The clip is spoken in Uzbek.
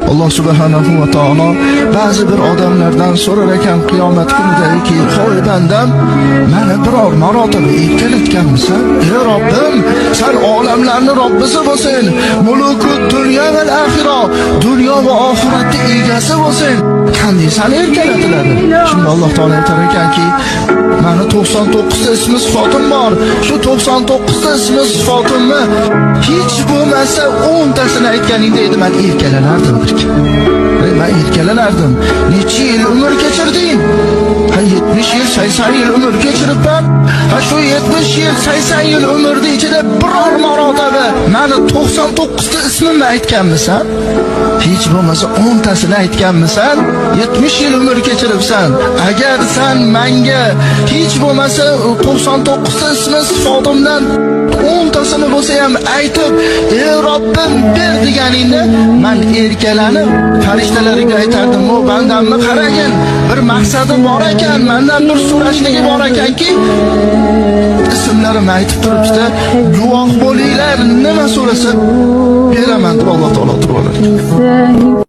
Alloh subhanahu va taolo ba'zi bir odamlardan so'rar ekan qiyomat kunidagi, "Hoy bandam, meni biror marotaba erkalatganmisan? Ey Robbim, sen olamlarning Robbisi bo'lsin. Mulukut dunyo va axiro, dunyo va oxiratning egasi bo'lsin. Qanday seni erkalatiladi?" Shunda Alloh taolo aytar ekanki, "Meni 99 ta ismi sifatim bor. Shu 99 ta ismi sifatimni hech bo'lmasa 10 tasini aytganingda edi, men erkalanardim." Ben erkalanardim. Necha yil umr kechirding? 70 yil, 80 yil umr kechiribman. Shu 70 yil, 80 yil umrning ichida biror marotaba meni 99 ta ismimni aytganmisan? Hech bo'lmasa 10 tasini aytganmisan? 70 yil umr kechiribsan. Agar sen menga hech bo'lmasa 99 ta ismi sifatimdan 10 tasini bo'lsa ham aytib, "Ey Robbim, ber" deganingda, men erkalanib farishtalarga aytardim, "O bandamni qaragin, bir maqsadi bor ekan, mendan bir so'rashligi bor ekanki, ismlarimni aytib turibdi, guvoh bo'linglar, nima so'rasa beraman" deb Alloh taolo turib olar.